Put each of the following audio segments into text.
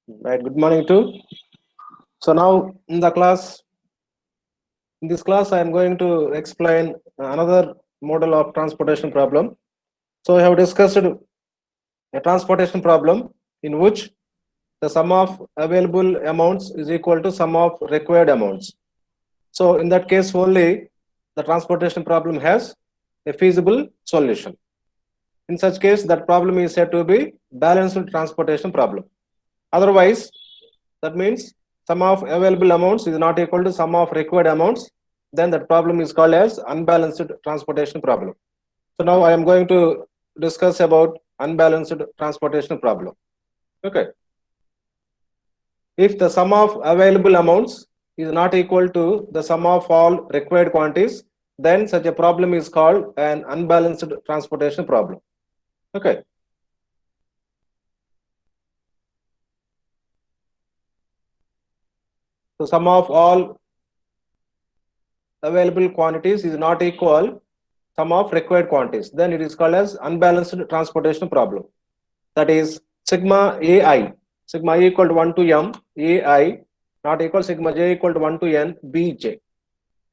Right. Good morning too. So now in this class, I am going to explain another model of transportation problem. So I have discussed a transportation problem in which the sum of available amounts is equal to sum of required amounts. So in that case only, the transportation problem has a feasible solution. In such case, that problem is said to be balanced transportation problem. Otherwise, that means sum of available amounts is not equal to sum of required amounts. Then that problem is called as unbalanced transportation problem. So now I am going to discuss about unbalanced transportation problem. Okay. If the sum of available amounts is not equal to the sum of all required quantities, then such a problem is called an unbalanced transportation problem. Okay. So sum of all available quantities is not equal sum of required quantities. Then it is called as unbalanced transportation problem. That is sigma ai, sigma I equal to 1 to m ai not equal sigma j equal to 1 to n bj.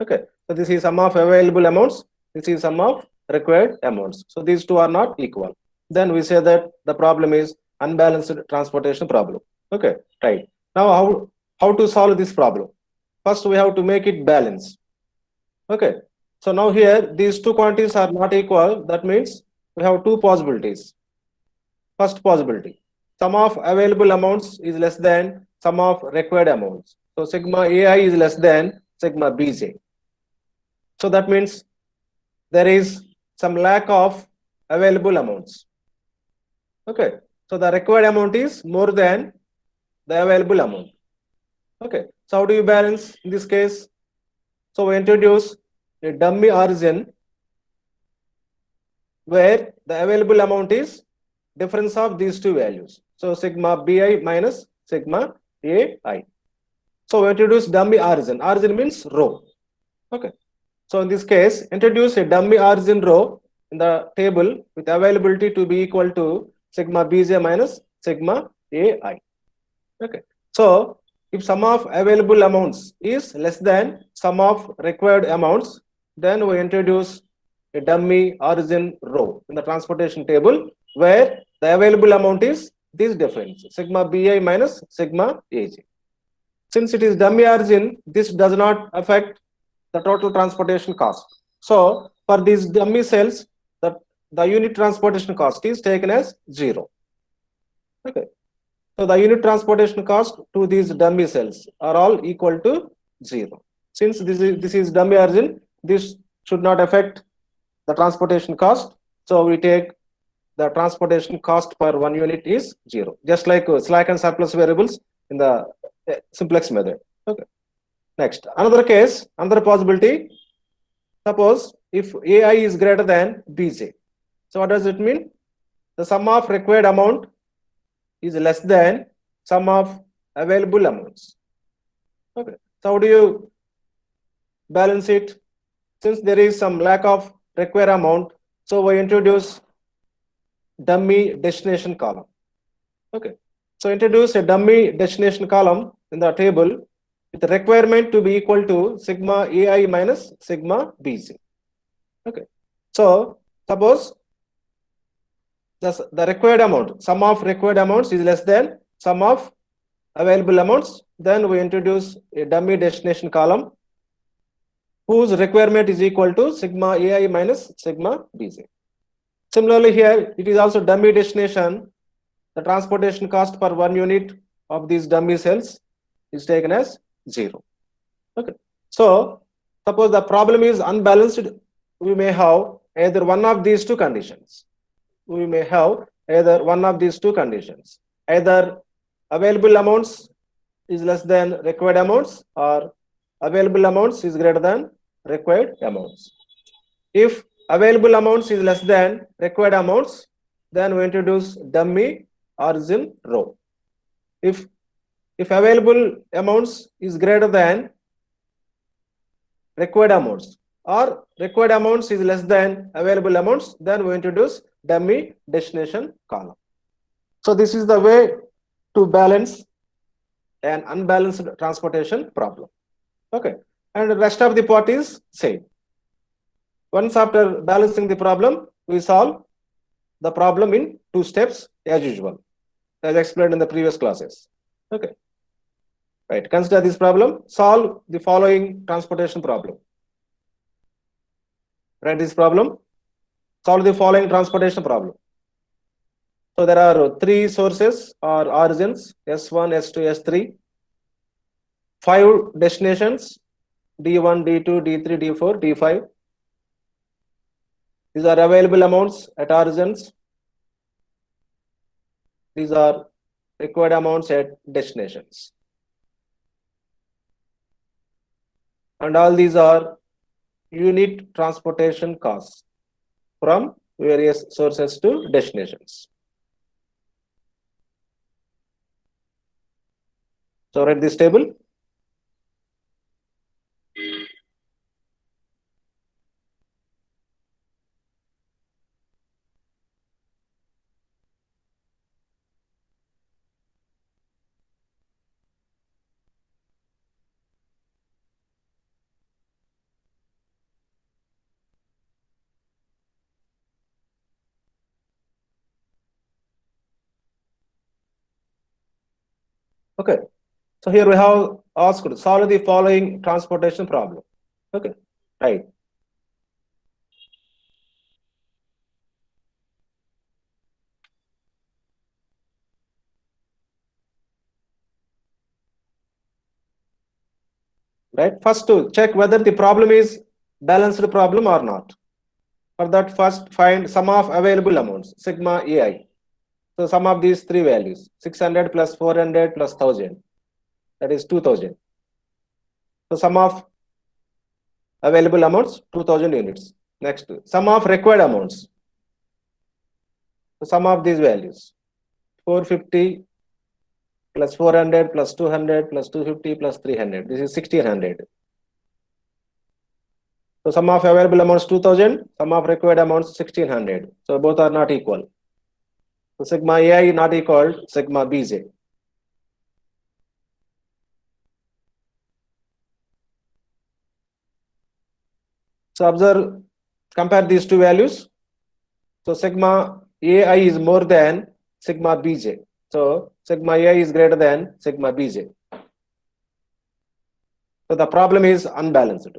Okay. So this is sum of available amounts. This is sum of required amounts. So these two are not equal. Then we say that the problem is unbalanced transportation problem. Okay. Right. Now how to solve this problem? First we have to make it balance. Okay. So now here these two quantities are not equal. That means we have two possibilities. First possibility, sum of available amounts is less than sum of required amounts. So sigma ai is less than sigma bj. So that means there is some lack of available amounts. Okay. So the required amount is more than the available amount. Okay. So how do you balance in this case? So we introduce a dummy origin where the available amount is difference of these two values. So sigma bi minus sigma ai. So we introduce dummy origin. Origin means row. Okay. So in this case, introduce a dummy origin row in the table with availability to be equal to sigma bj minus sigma ai. Okay. So if sum of available amounts is less than sum of required amounts, then we introduce a dummy origin row in the transportation table where the available amount is this difference sigma bi minus sigma aj. Since it is dummy origin, this does not affect the total transportation cost. So for these dummy cells, the unit transportation cost is taken as 0. Okay. So the unit transportation cost to these dummy cells are all equal to 0. Since this is dummy origin, this should not affect the transportation cost. So we take the transportation cost per 1 unit is 0, just like slack and surplus variables in the simplex method. Okay. Next, another possibility. Suppose if ai is greater than bj. So what does it mean? The sum of required amount is less than sum of available amounts. Okay. So how do you balance it? Since there is some lack of required amount, so we introduce dummy destination column. Okay. So introduce a dummy destination column in the table with the requirement to be equal to sigma ai minus sigma bc. Okay. So suppose the required amount, sum of required amounts is less than sum of available amounts, then we introduce a dummy destination column whose requirement is equal to sigma ai minus sigma bc. Similarly here, it is also dummy destination. The transportation cost per 1 unit of these dummy cells is taken as 0. Okay. So suppose the problem is unbalanced, we may have either one of these two conditions. We may have either one of these two conditions. Either available amounts is less than required amounts or available amounts is greater than required amounts. If available amounts is less than required amounts, then we introduce dummy origin row. If available amounts is greater than required amounts or required amounts is less than available amounts, then we introduce dummy destination column. So this is the way to balance an unbalanced transportation problem. Okay, and the rest of the part is same. Once after balancing the problem, we solve the problem in 2 steps as usual, as explained in the previous classes. Okay, right. Consider this problem. Solve the following transportation problem. Write this problem. Solve the following transportation problem. So there are 3 sources or origins: S1, S2, S3. 5 destinations: D1, D2, D3, D4, D5. These are available amounts at origins. These are required amounts at destinations. And all these are unit transportation costs from various sources to destinations. So write this table. Okay. So here we have asked solve the following transportation problem. Okay, right. Right. First to check whether the problem is balanced problem or not. For that, first find sum of available amounts, sigma ai. So sum of these 3 values, 600 plus 400 plus 1000, that is 2000. So sum of available amounts, 2000 units. Next, sum of required amounts. So sum of these values, 450 plus 400 plus 200 plus 250 plus 300. This is 1600. So sum of available amounts 2000, sum of required amounts 1600. So both are not equal. So sigma ai not equal to sigma bj. So observe, compare these 2 values. So sigma ai is more than sigma bj. So sigma ai is greater than sigma bj. So the problem is unbalanced.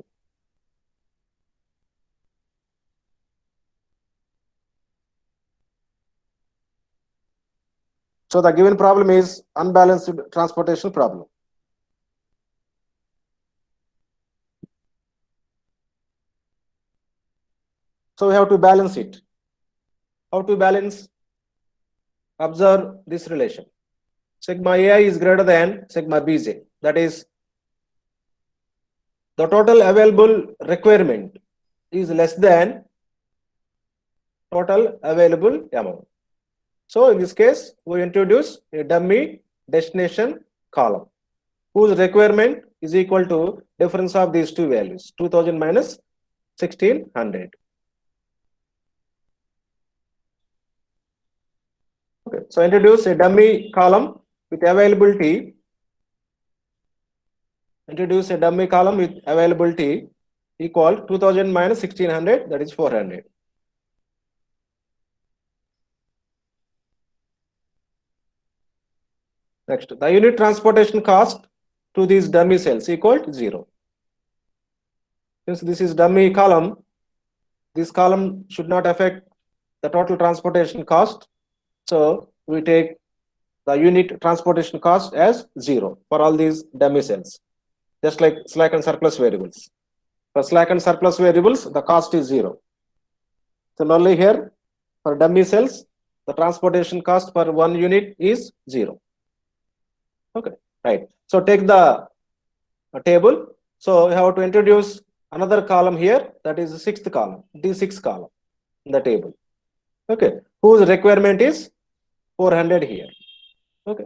So the given problem is unbalanced transportation problem. So we have to balance it. How to balance? Observe this relation. Sigma ai is greater than sigma bj. That is, the total available requirement is less than total available amount. So in this case, we introduce a dummy destination column whose requirement is equal to difference of these 2 values, 2000 minus 1600. Okay, so introduce a dummy column with availability. Introduce a dummy column with availability equal 2000 minus 1600, that is 400. Next, the unit transportation cost to these dummy cells equal to 0. Since this is dummy column, this column should not affect the total transportation cost. So we take the unit transportation cost as 0 for all these dummy cells, just like slack and surplus variables. For slack and surplus variables, the cost is 0. Similarly here, for dummy cells, the transportation cost per 1 unit is 0. Okay, right. So take the table. So we have to introduce another column here, that is the 6th column, D6 column in the table. Okay, whose requirement is 400 here. Okay.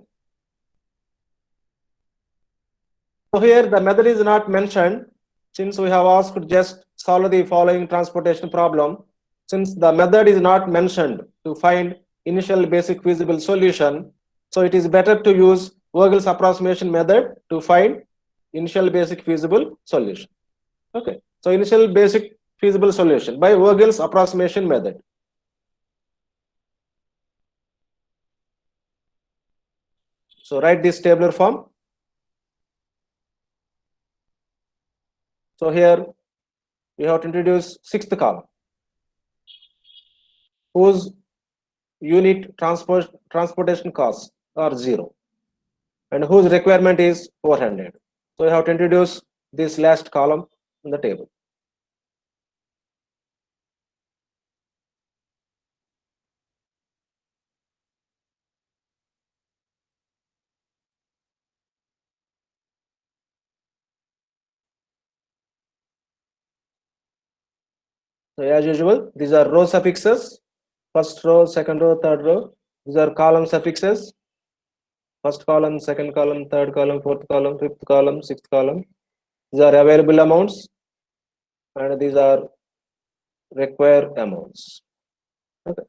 So here the method is not mentioned, since we have asked just solve the following transportation problem. Since the method is not mentioned to find initial basic feasible solution, so it is better to use Vogel's approximation method to find initial basic feasible solution. Okay, so initial basic feasible solution by Vogel's approximation method. So write this tabular form. So here we have to introduce sixth column, whose unit transportation costs are 0 and whose requirement is 400. So you have to introduce this last column in the table. So as usual, these are row suffixes. First row, second row, third row. These are column suffixes. First column, second column, third column, fourth column, fifth column, sixth column. These are available amounts, and these are required amounts. Okay.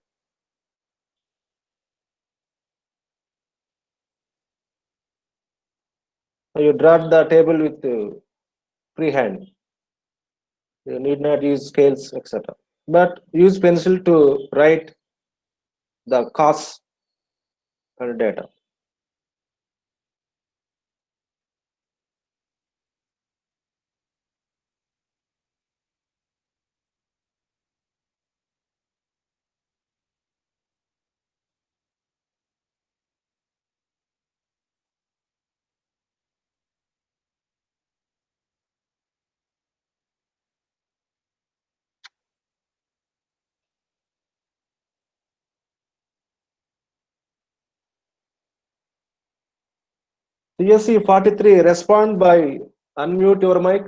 So you draw the table with freehand. You need not use scales, etc. But use pencil to write the costs and data. CSC 43, respond by unmute your mic.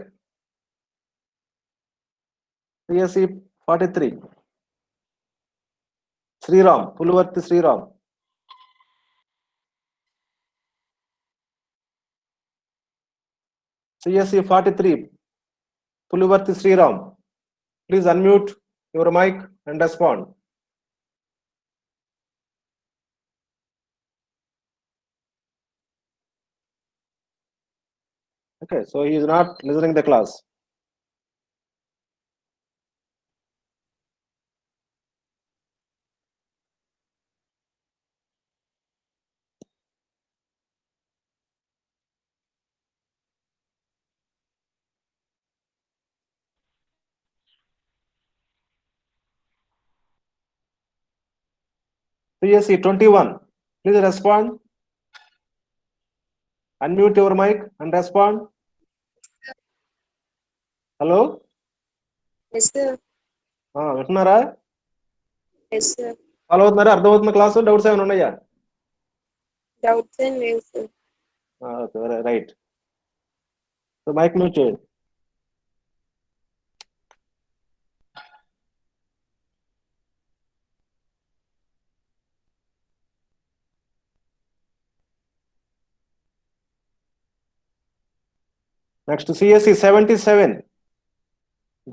CSC 43. Sriram, Puluvarthi Sriram. CSC 43, Puluvarthi Sriram. Please unmute your mic and respond. Okay, so he is not listening the class. CSC 21, please respond. Unmute your mic and respond. Hello? Yes, sir. వింటున్నారా? Yes, sir. Follow అవుతున్నారా? అర్థమవుతున్న class? Doubts ఏమైనా ఉన్నాయా? Doubts and names, sir. Okay, right. So mic mute చేయండి. Next CSC 77,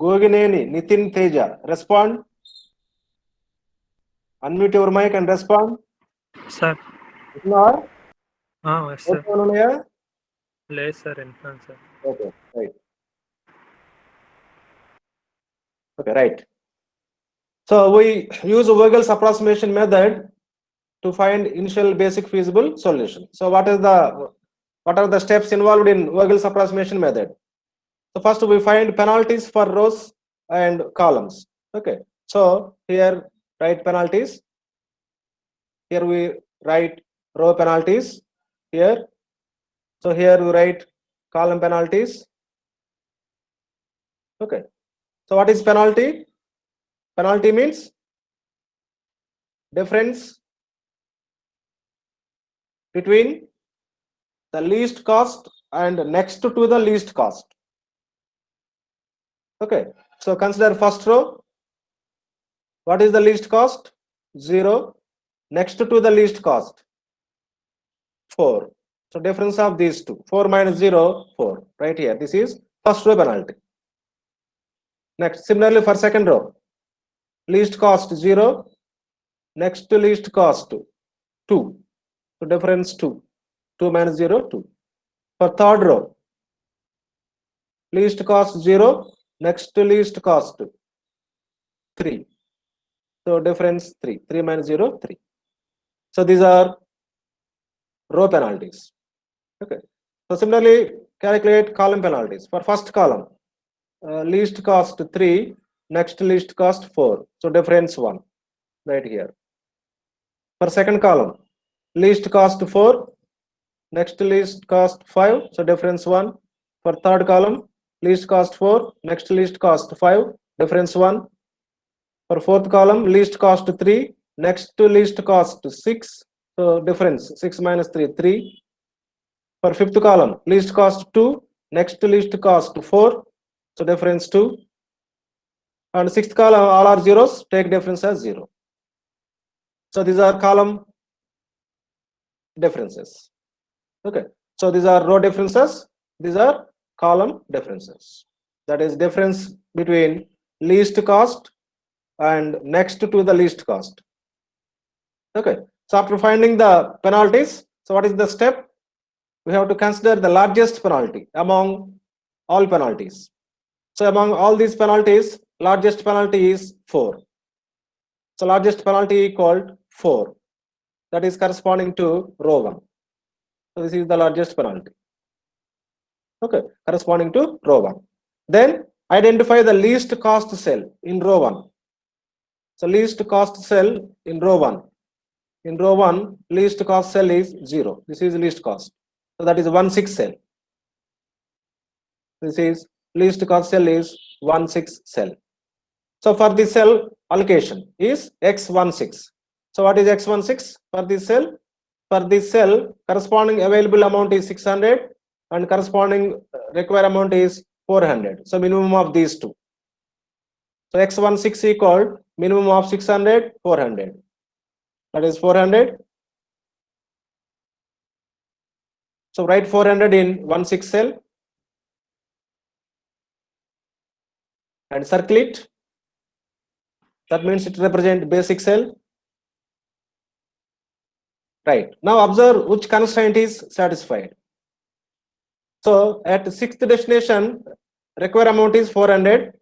Gogineni Nitin Teja. Respond. Unmute your mic and respond. Sir. Yes, sir. లేదు sir వింటున్నాను sir. Okay, right. Okay, right. So we use Vogel's approximation method to find initial basic feasible solution. So what are the steps involved in Vogel's approximation method? So first we find penalties for rows and columns. Okay, so here write penalties. Here we write row penalties. Here, so here we write column penalties. Okay, so what is penalty? Penalty means difference between the least cost and next to the least cost. Okay, so consider first row. What is the least cost? 0. Next to the least cost, 4. So difference of these two, 4 minus 0, 4. Right here, this is first row penalty. Next, similarly for second row, least cost 0, next to least cost 2. So difference 2. 2 minus 0, 2. For third row, least cost 0, next to least cost 3. So difference 3. 3 minus 0, 3. So these are row penalties. Okay. So similarly, calculate column penalties. For first column, least cost 3, next least cost 4. So difference 1 right here. For second column, least cost 4, next least cost 5. So difference 1. For third column, least cost 4, next least cost 5. Difference 1. For fourth column, least cost 3, next to least cost 6. So difference 6 minus 3, 3. For fifth column, least cost 2, next to least cost 4. So difference 2. And sixth column, all are zeros, take difference as 0. So these are column differences. Okay. So these are row differences. These are column differences. That is difference between least cost and next to the least cost. Okay. So after finding the penalties, so what is the step? We have to consider the largest penalty among all penalties. So among all these penalties, largest penalty is 4. So largest penalty equal 4. That is corresponding to row 1. So this is the largest penalty. Okay, corresponding to row 1. Then identify the least cost cell in row 1. So least cost cell in row 1. In row 1, least cost cell is 0. This is least cost. So that is 1 6 cell. This is least cost cell is 1 6 cell. So for this cell allocation is x16. So what is x16 for this cell? For this cell, corresponding available amount is 600 and corresponding required amount is 400. So minimum of these two. So x16 equal minimum of 600, 400. That is 400. So write 400 in 1 6 cell and circle it. That means it represents basic cell. Right. Now observe which constraint is satisfied. So at sixth destination, required amount is 400.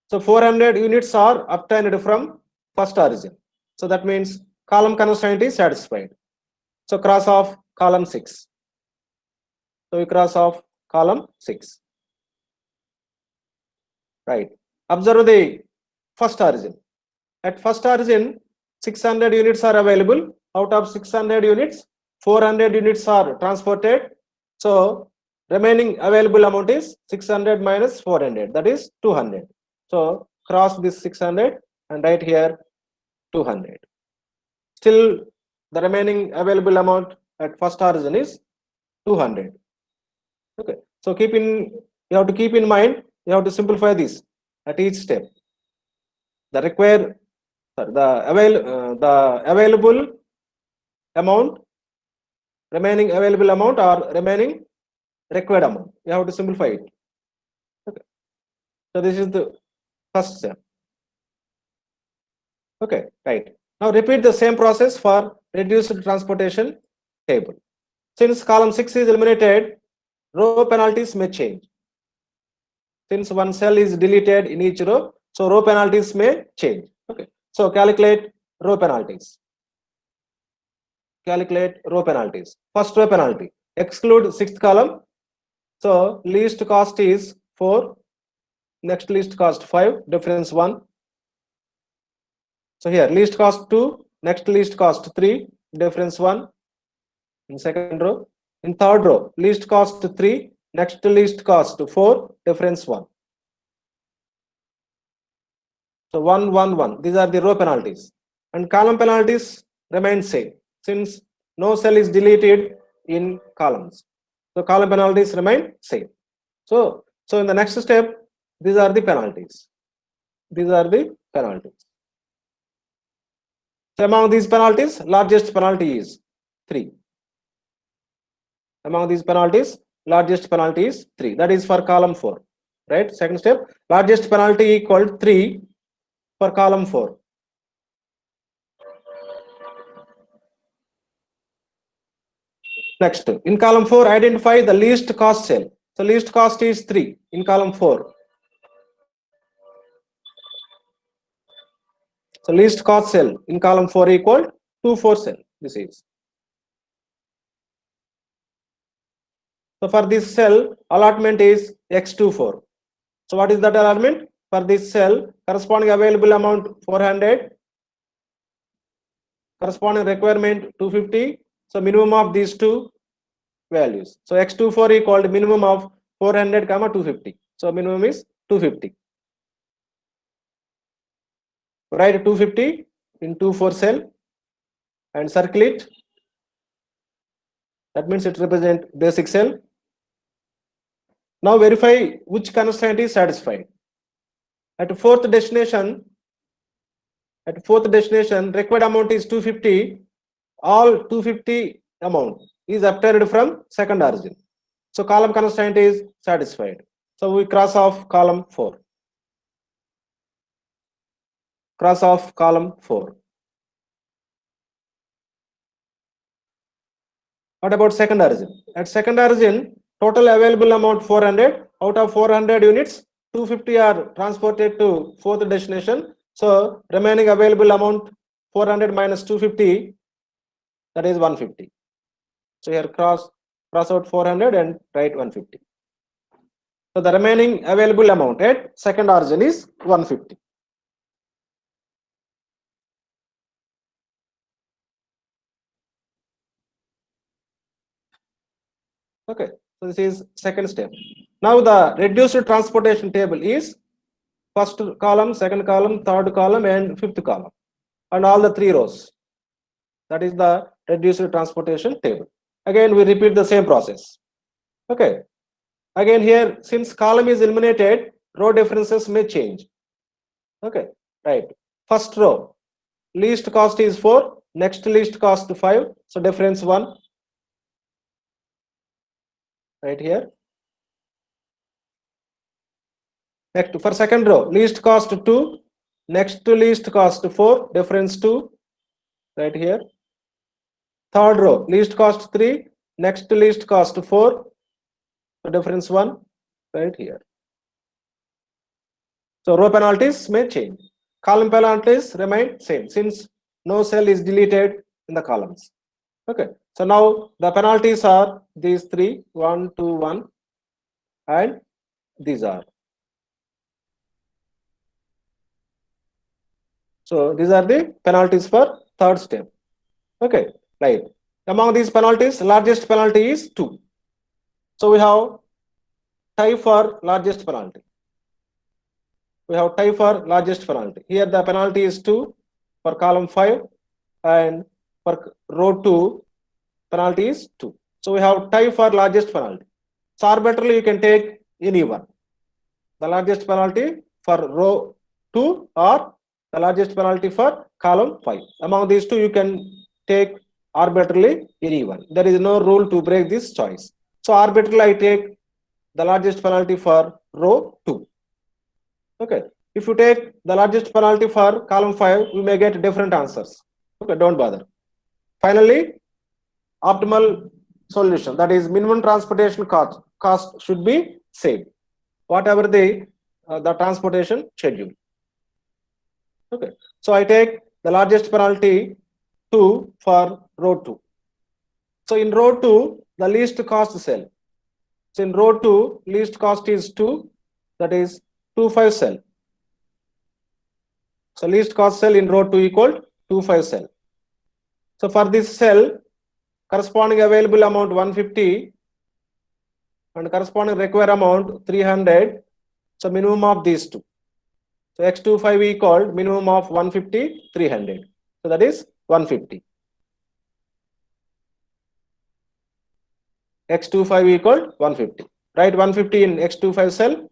So 400 units are obtained from first origin. So that means column constraint is satisfied. So cross off column 6. So we cross off column 6. Right. Observe the first origin. At first origin, 600 units are available. Out of 600 units, 400 units are transported. So remaining available amount is 600 minus 400. That is 200. So cross this 600 and write here 200. Still the remaining available amount at first origin is 200. Okay. So you have to keep in mind, you have to simplify this at each step. The available amount, remaining available amount or remaining required amount. You have to simplify it. Okay. So this is the first step. Okay, right. Now repeat the same process for reduced transportation table. Since column 6 is eliminated, row penalties may change. Since one cell is deleted in each row, so row penalties may change. Okay. So calculate row penalties. Calculate row penalties. First row penalty, exclude sixth column. So least cost is 4, next least cost 5, difference 1. So here least cost 2, next least cost 3, difference 1 in second row. In third row, least cost 3, next least cost 4, difference 1. So 1 1 1. These are the row penalties. And column penalties remain same since no cell is deleted in columns. So column penalties remain same. So in the next step, these are the penalties. These are the penalties. So among these penalties, largest penalty is 3. Among these penalties, largest penalty is 3. That is for column 4. Right? Second step, largest penalty equal 3 for column 4. Next, in column 4, identify the least cost cell. So least cost is 3 in column 4. So least cost cell in column 4 equal 2 4 cell. This is. So for this cell, allotment is X24. So what is that allotment? For this cell, corresponding available amount 400, corresponding requirement 250. So minimum of these two values. So X24 equal to minimum of 400 comma 250. So minimum is 250. Write 250 in 24 cell and circle it. That means it represents basic cell. Now verify which constraint is satisfied. At fourth destination, required amount is 250. All 250 amount is obtained from second origin. So column constraint is satisfied. So we cross off column 4. Cross off column 4. What about second origin? At second origin, total available amount 400. Out of 400 units, 250 are transported to fourth destination. So remaining available amount 400 minus 250, that is 150. So here cross out 400 and write 150. So the remaining available amount at second origin is 150. Okay, so this is second step. Now the reduced transportation table is first column, second column, third column, and fifth column, and all the 3 rows. That is the reduced transportation table. Again, we repeat the same process. Okay. Again here, since column is eliminated, row differences may change. Okay, right. First row, least cost is 4, next least cost 5, so difference 1. Right here. Next, for second row, least cost 2, next to least cost 4, difference 2. Right here. Third row, least cost 3, next to least cost 4, so difference 1. Right here. So row penalties may change. Column penalties remain same since no cell is deleted in the columns. Okay. So now the penalties are these 3, 1, 2, 1, and these are. So these are the penalties for third step. Okay, right. Among these penalties, largest penalty is 2. So we have tie for largest penalty. We have tie for largest penalty. Here the penalty is 2 for column 5, and for row 2, penalty is 2. So we have tie for largest penalty. So arbitrarily you can take any one. The largest penalty for row 2 or the largest penalty for column 5. Among these two, you can take arbitrarily any one. There is no rule to break this choice. So arbitrarily I take the largest penalty for row 2. Okay. If you take the largest penalty for column 5, we may get different answers. Okay, don't bother. Finally, optimal solution, that is minimum transportation cost should be same, whatever the transportation schedule. Okay, so I take the largest penalty 2 for row 2. So in row 2, the least cost cell. So in row 2, least cost is 2, that is 25 cell. So least cost cell in row 2 equal 25 cell. So for this cell, corresponding available amount 150 and corresponding required amount 300. So minimum of these two. So X25 equal minimum of 150, 300. So that is 150. X25 equal 150. Write 150 in X25 cell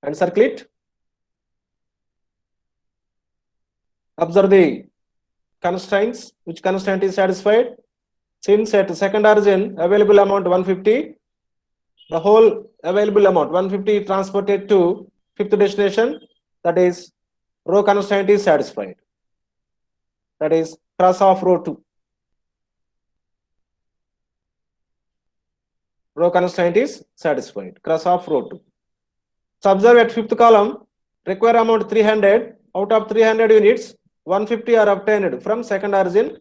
and circle it. Observe the constraints, which constraint is satisfied. Since at second origin available amount 150, the whole available amount 150 transported to fifth destination, that is row constraint is satisfied. That is cross of row 2. Row constraint is satisfied. Cross of row 2. So observe at fifth column, require amount 300. Out of 300 units, 150 are obtained from second origin.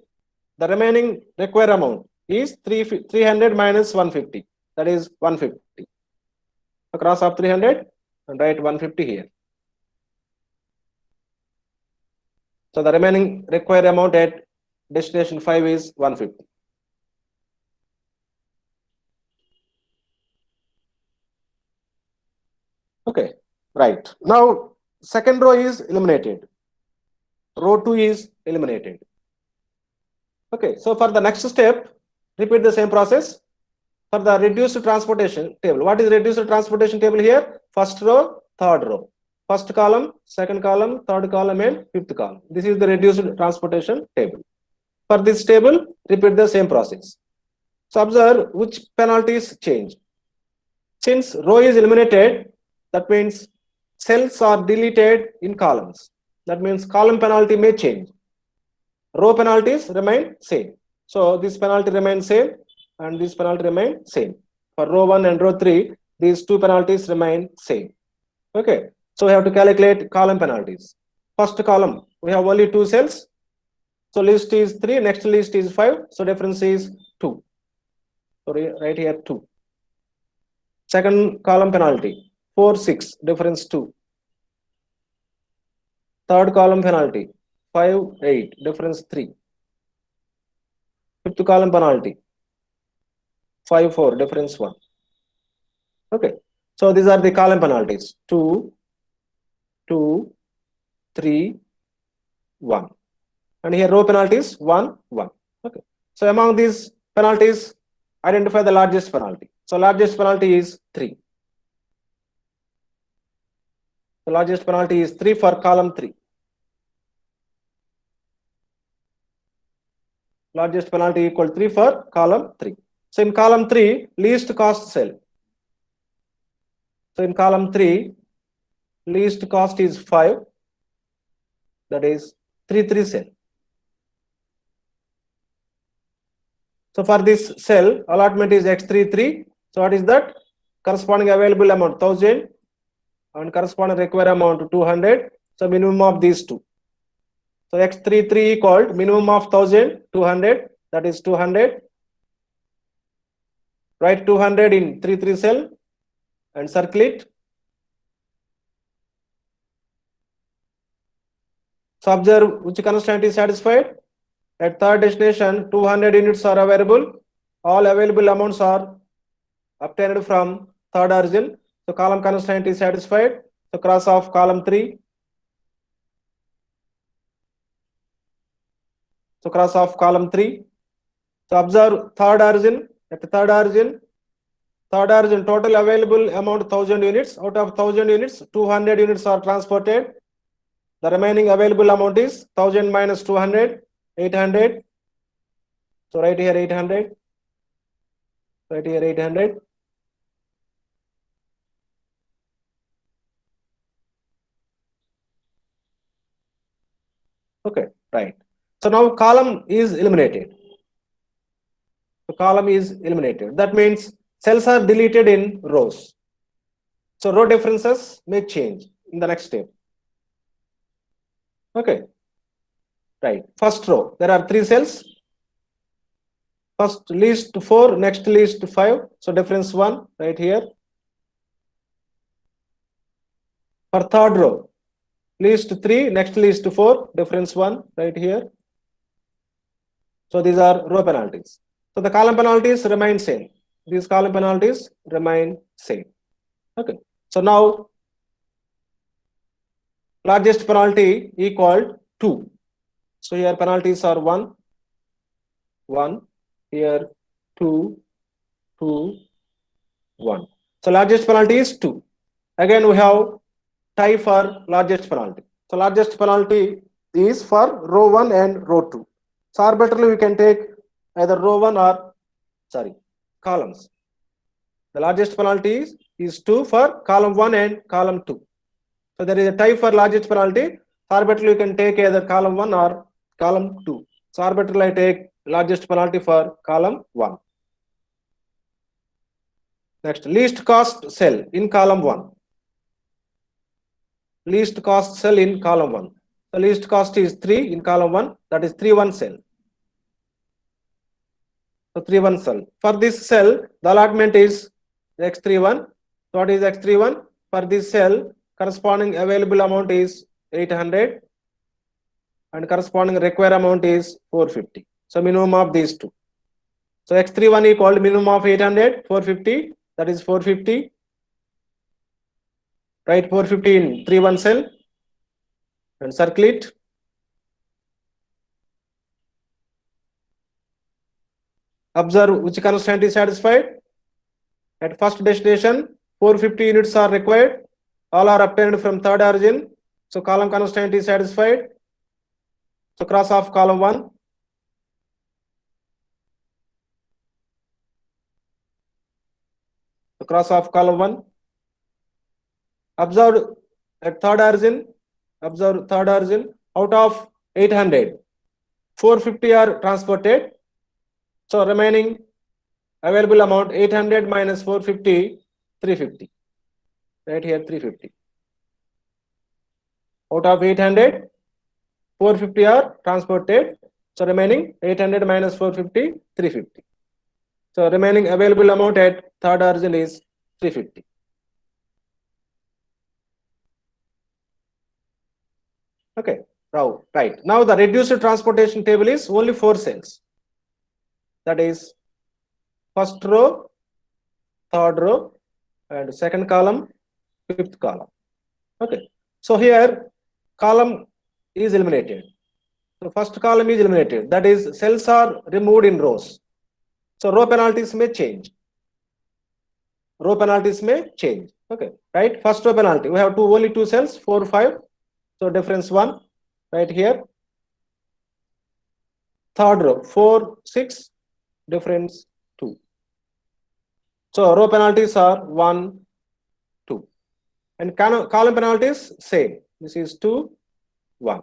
The remaining require amount is 300 minus 150. That is 150. So cross of 300 and write 150 here. So the remaining required amount at destination 5 is 150. Okay, right. Now second row is eliminated. Row 2 is eliminated. Okay, so for the next step, repeat the same process. For the reduced transportation table, what is reduced transportation table here? First row, third row. First column, second column, third column, and fifth column. This is the reduced transportation table. For this table, repeat the same process. So observe which penalties change. Since row is eliminated, that means cells are deleted in columns. That means column penalty may change. Row penalties remain same. So this penalty remains same and this penalty remain same. For row 1 and row 3, these two penalties remain same. Okay, so we have to calculate column penalties. First column, we have only 2 cells. So list is 3, next list is 5. So difference is 2. So right here 2. Second column penalty, 4, 6, difference 2. Third column penalty, 5, 8, difference 3. Fifth column penalty, 5, 4, difference 1. Okay, so these are the column penalties, 2, 2, 3, 1. And here row penalties, 1, 1. Okay, so among these penalties, identify the largest penalty. So largest penalty is 3. The largest penalty is 3 for column 3. Largest penalty equal 3 for column 3. So in column 3, least cost cell. So in column 3, least cost is 5. That is 3 cell. So for this cell, allotment is X33. So what is that? Corresponding available amount 1000 and corresponding required amount 200. So minimum of these two. So X33 equal minimum of 1000, 200. That is 200. Write 200 in 3 cell and circle it. So observe which constraint is satisfied. At third destination, 200 units are available. All available amounts are obtained from third origin. So column constraint is satisfied. So cross off column 3. So cross off column 3. So observe third origin. At the third origin total available amount 1000 units. Out of 1000 units, 200 units are transported. The remaining available amount is 1000 minus 200, 800. So right here 800. Right here 800. Okay, right. So now column is eliminated. The column is eliminated. That means cells are deleted in rows. So row differences may change in the next step. Okay, right. First row, there are 3 cells. First least 4, next least 5. So difference 1 right here. For third row, least 3, next least 4, difference 1 right here. So these are row penalties. So the column penalties remain same. These column penalties remain same. Okay. So now largest penalty equal 2. So here penalties are 1, 1, here 2, 2, 1. So largest penalty is 2. Again we have tie for largest penalty. So largest penalty is for row 1 and row 2. So arbitrarily we can take either row 1 or columns. The largest penalty is 2 for column 1 and column 2. So there is a tie for largest penalty. Arbitrarily you can take either column 1 or column 2. So arbitrarily I take largest penalty for column 1. Next, least cost cell in column 1. Least cost cell in column 1. The least cost is 3 in column 1, that is 3-1 cell. So 3-1 cell. For this cell, the allotment is X31. So what is X31? For this cell, corresponding available amount is 800 and corresponding required amount is 450. So minimum of these two. So X31 equal to minimum of 800, 450, that is 450. Write 450 in 3-1 cell and circle it. Observe which constraint is satisfied. At first destination, 450 units are required. All are obtained from third origin. So column constraint is satisfied. So cross off column 1. So cross off column 1. Observe at third origin. Observe third origin. Out of 800, 450 are transported. So remaining available amount 800 minus 450, 350. Right here 350. Out of 800, 450 are transported. So remaining 800 minus 450, 350. So remaining available amount at third origin is 350. Okay, now right. Now the reduced transportation table is only 4 cells. That is first row, third row, and second column, fifth column. Okay. So here column is eliminated. So first column is eliminated. That is cells are removed in rows. So row penalties may change. Row penalties may change. Okay. Right. First row penalty. We have only 2 cells, 4, 5. So difference 1 right here. Third row 4, 6. Difference 2. So row penalties are 1, 2. And column penalties same. This is 2, 1.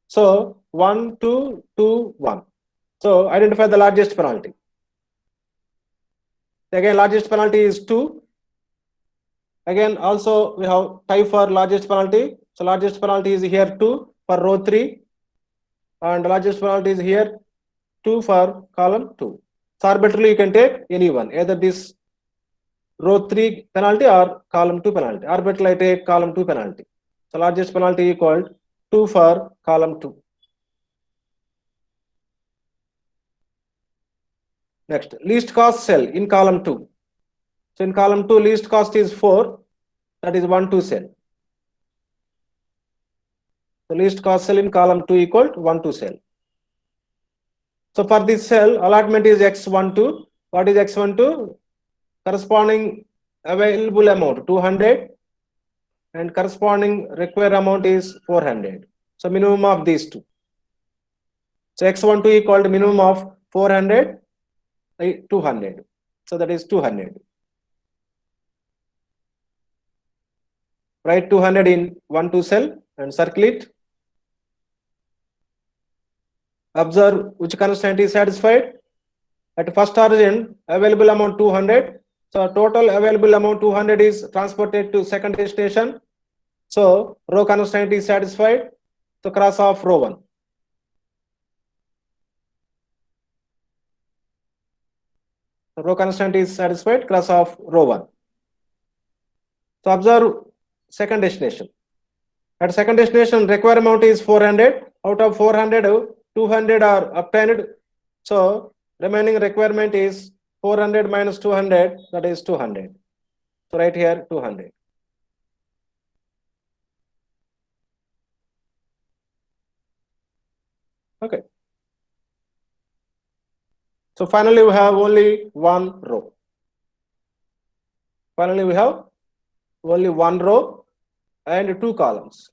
So 1, 2, 2, 1. So identify the largest penalty. Again, largest penalty is 2. Again, also we have type for largest penalty. So largest penalty is here 2 for row 3. And largest penalty is here 2 for column 2. So arbitrarily you can take any one, either this row 3 penalty or column 2 penalty. Arbitrarily I take column 2 penalty. So largest penalty equal 2 for column 2. Next, least cost cell in column 2. So in column 2, least cost is 4. That is 1, 2 cell. The least cost cell in column 2 equal to 1, 2 cell. So for this cell, allotment is X12. What is X12? Corresponding available amount 200 and corresponding required amount is 400. So minimum of these two. So X12 equal to minimum of 400, 200. So that is 200. Write 200 in 1, 2 cell and circle it. Observe which constraint is satisfied. At first origin, available amount 200. So total available amount 200 is transported to second destination. So row constraint is satisfied. So cross off row 1. So row constraint is satisfied. Cross off row 1. So observe second destination. At second destination, required amount is 400. Out of 400, 200 are obtained. So remaining requirement is 400 minus 200, that is 200. So right here 200. Okay. So finally we have only one row. Finally we have only one row and 2 columns.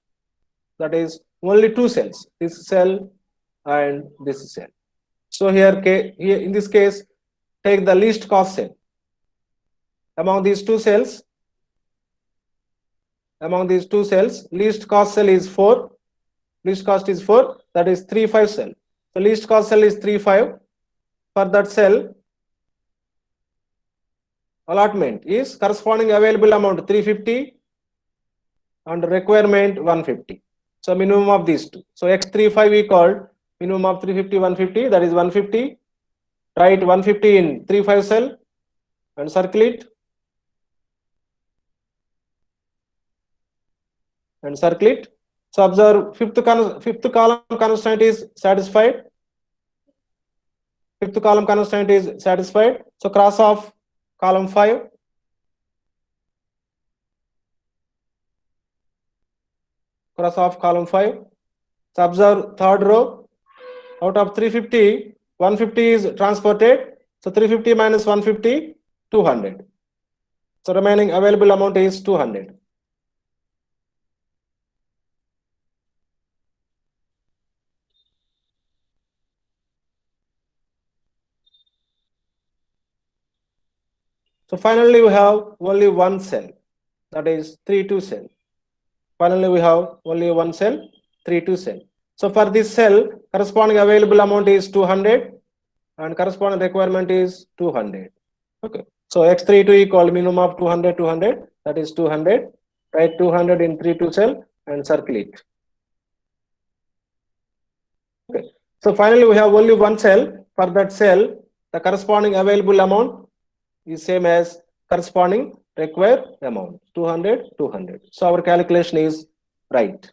That is only 2 cells. This cell and this cell. So here in this case, take the least cost cell. Among these two cells, least cost cell is 4. Least cost is 4. That is 3, 5 cell. The least cost cell is 3, 5. For that cell, allotment is corresponding available amount 350 and requirement 150. So minimum of these two. So X35 we called minimum of 350, 150, that is 150. Write 150 in 3, 5 cell and circle it. And circle it. So observe fifth column constraint is satisfied. Fifth column constraint is satisfied. So cross off column 5. Cross off column 5. So observe third row. Out of 350, 150 is transported. So 350 minus 150, 200. So remaining available amount is 200. So finally we have only one cell, that is 3, 2 cell. Finally we have only one cell, 3, 2 cell. So for this cell, corresponding available amount is 200 and corresponding requirement is 200. Okay. So X32 equal minimum of 200, 200, that is 200. Write 200 in 3, 2 cell and circle it. Okay. So finally we have only one cell. For that cell, the corresponding available amount is same as corresponding required amount, 200, 200. So our calculation is right.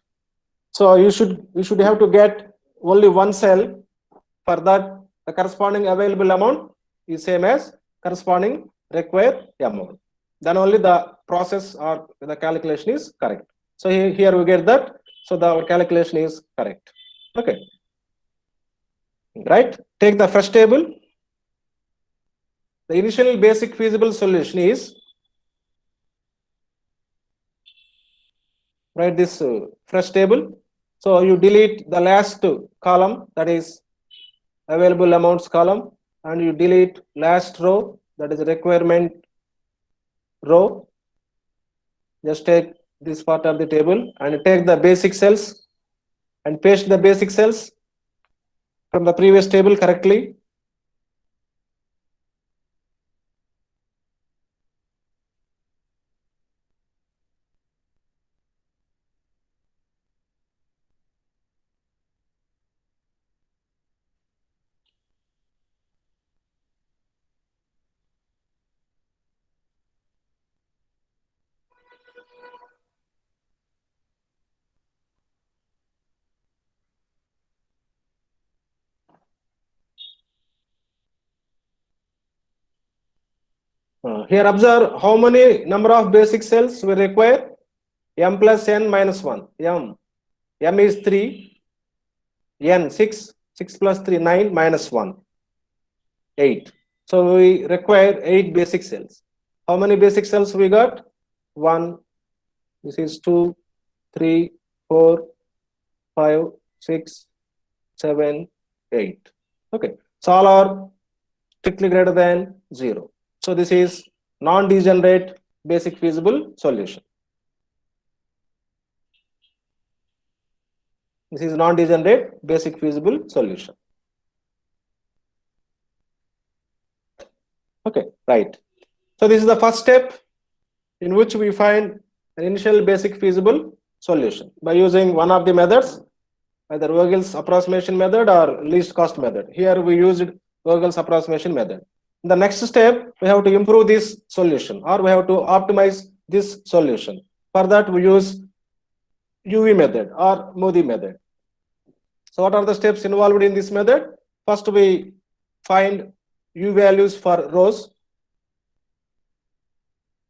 So you should have to get only one cell. For that, the corresponding available amount is same as corresponding required amount. Then only the process or the calculation is correct. So here we get that. So our calculation is correct. Okay. Right. Take the first table. The initial basic feasible solution is, write this first table. So you delete the last column, that is available amounts column, and you delete last row, that is requirement row. Just take this part of the table and take the basic cells and paste the basic cells from the previous table correctly. Here observe how many number of basic cells we require. M plus n minus 1. M is 3, n 6, 6 plus 3, 9 minus 1, 8. So we require 8 basic cells. How many basic cells we got? 1, this is 2, 3, 4, 5, 6, 7, 8. Okay. So all are strictly greater than 0. So this is non-degenerate basic feasible solution. This is non-degenerate basic feasible solution. Okay, right. So this is the first step in which we find an initial basic feasible solution by using one of the methods, either Vogel's approximation method or least cost method. Here we used Vogel's approximation method. In the next step, we have to improve this solution, or we have to optimize this solution. For that, we use UV method or Moody method. So what are the steps involved in this method? First, we find U values for rows.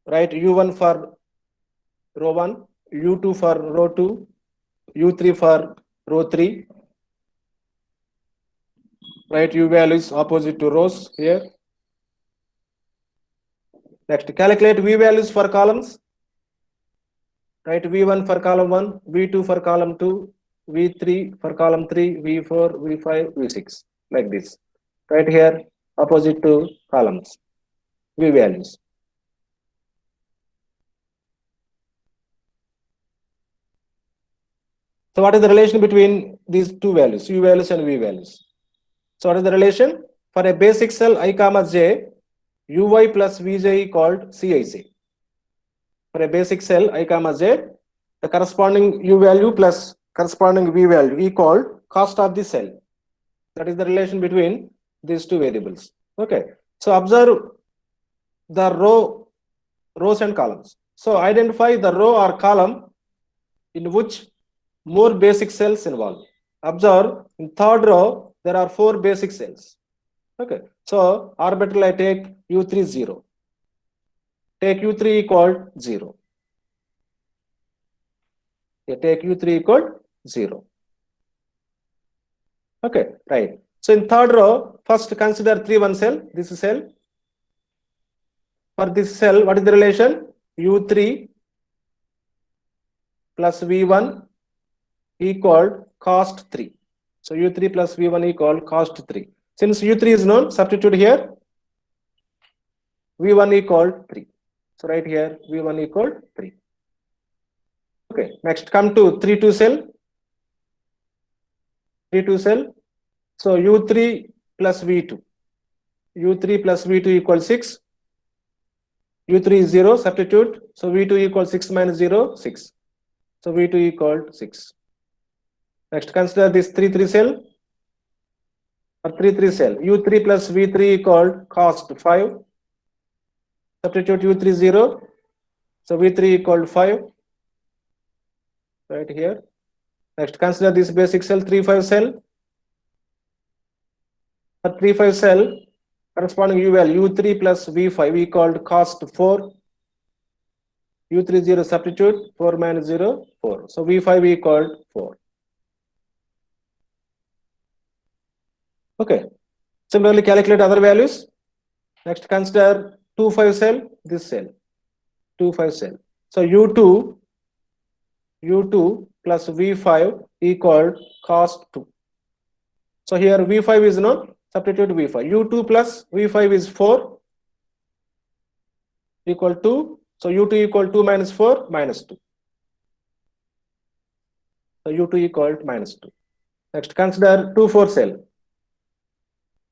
Write U1 for row 1, U2 for row 2, U3 for row 3. Write U values opposite to rows here. Next, calculate V values for columns. Write V1 for column 1, V2 for column 2, V3 for column 3, V4, V5, V6, like this. Right here, opposite to columns, V values. So what is the relation between these two values, U values and V values? So what is the relation? For a basic cell I comma j, uy plus vj called cic. For a basic cell I comma j, the corresponding u value plus corresponding v value e called cost of the cell. That is the relation between these two variables. Okay. So observe the rows and columns. So identify the row or column in which more basic cells involved. Observe in third row there are 4 basic cells. Okay. So orbital I take u3 0. Take u3 equal 0. Take u3 equal 0. Okay, right. So in third row, first consider 3 1 cell. This is cell. For this cell, what is the relation? u3 plus v1 equal cost 3. So u3 plus v1 equal cost 3. Since u3 is known, substitute here v1 equal 3. So right here v1 equal 3. Okay, next come to 3 2 cell. 3 2 cell. So u3 plus v2. u3 plus v2 equals 6. u3 is 0, substitute. So v2 equals 6 minus 0, 6. So v2 equal 6. Next consider this 3 3 cell. Or 3 3 cell. u3 plus v3 equal cost 5. Substitute u3 0. So v3 equal 5. Right here. Next consider this basic cell 3 5 cell. For 3 5 cell, corresponding u value u3 plus v5 equal cost 4. u3 0, substitute 4 minus 0, 4. So v5 equal 4. Okay. Similarly, calculate other values. Next, consider 2 5 cell, this cell, 2 5 cell. So u2 plus v5 equal cost 2. So here v5 is known, substitute v5. u2 plus v5 is 4 equal 2. So u2 equal 2 minus 4 minus 2. So u2 equal minus 2. Next, consider 2 4 cell.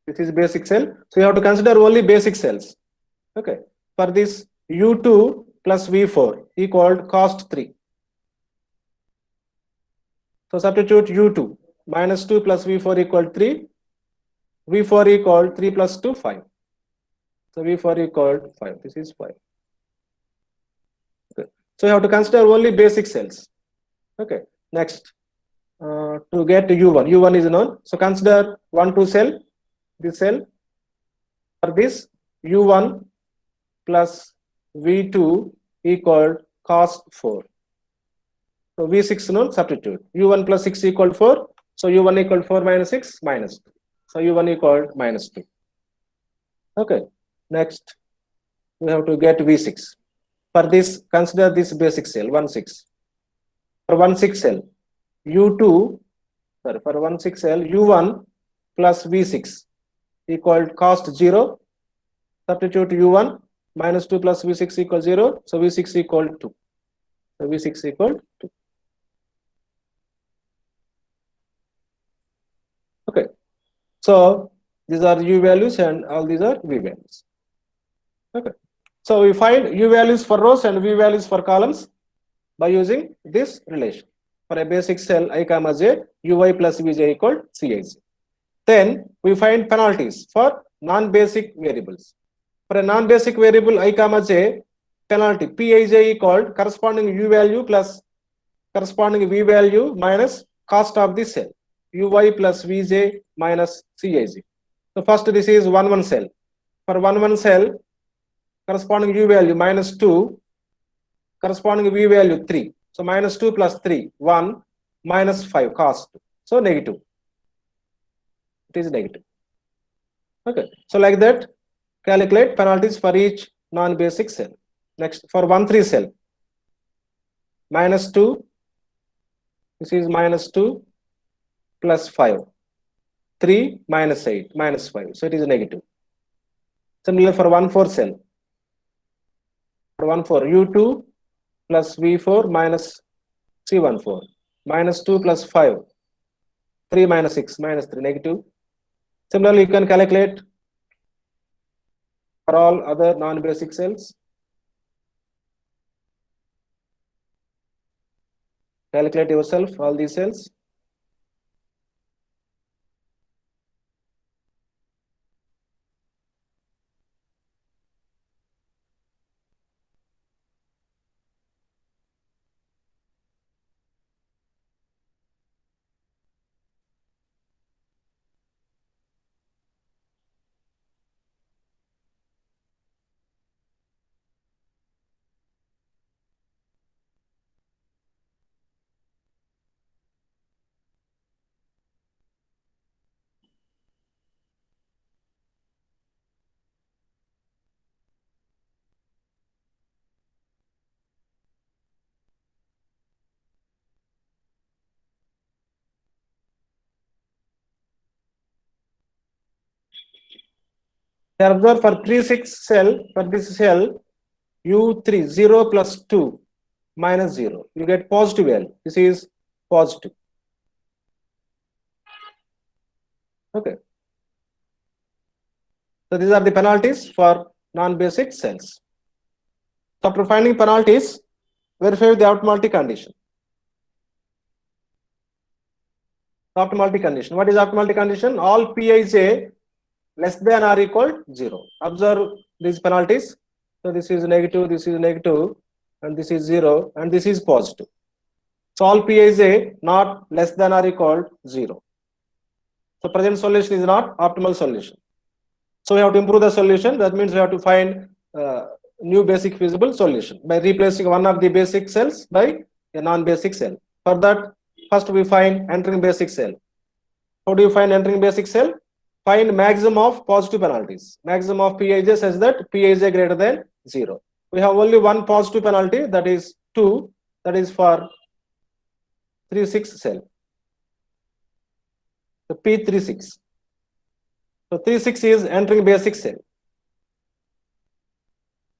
This is basic cell. So you have to consider only basic cells. Okay. For this u2 plus v4 equal cost 3. So substitute u2 minus 2 plus v4 equal 3. v4 equal 3 plus 2 5. So v4 equal 5. This is 5. Okay. So you have to consider only basic cells. Okay. Next, to get to u1 is known. So consider 1 2 cell. This cell. For this u1 plus v2 equal cost 4. So v6 known, substitute. u1 plus 6 equal 4. So u1 equal 4 minus 6 minus 2. So u1 equal minus 2. Okay. Next, we have to get v6. For this, consider this basic cell 1 6. For 1 6 cell, u2, sorry, for 1 6 cell, u1 plus v6 equal cost 0. Substitute u1 minus 2 plus v6 equal 0. So v6 equal 2. So v6 equal 2. Okay. So these are u values and all these are v values. Okay. So we find u values for rows and v values for columns by using this relation. For a basic cell I comma j, uy plus vj equal cic. Then we find penalties for non-basic variables. For a non-basic variable I comma j, penalty pij equal corresponding u value plus corresponding v value minus cost of the cell, uy plus vj minus cic. So first this is 1 1 cell. For 1 1 cell, corresponding u value minus 2, corresponding v value 3. So minus 2 plus 3, 1 minus 5 cost. So negative. It is negative. Okay. So like that, calculate penalties for each non-basic cell. Next, for 1 3 cell, minus 2, this is minus 2 plus 5, 3 minus 8, minus 5. So it is negative. Similarly, for 1 4 cell, for 1 4, u2 plus v4 minus c14, minus 2 plus 5, 3 minus 6, minus 3, negative. Similarly, you can calculate for all other non-basic cells. Calculate yourself all these cells. Here observe for 3, 6 cell, for this cell, U3, 0 plus 2 minus 0. You get positive value. This is positive. Okay. So these are the penalties for non-basic cells. So after finding penalties, verify the optimality condition. Optimality condition. What is optimality condition? All Pij less than or equal 0. Observe these penalties. So this is negative, and this is 0, and this is positive. So all Pij not less than or equal 0. So present solution is not optimal solution. So we have to improve the solution. That means we have to find new basic feasible solution by replacing one of the basic cells by a non-basic cell. For that, first we find entering basic cell. How do you find entering basic cell? Find maximum of positive penalties. Maximum of Pij such that Pij greater than 0. We have only one positive penalty, that is 2, that is for 3, 6 cell. The P36. So 36 is entering basic cell.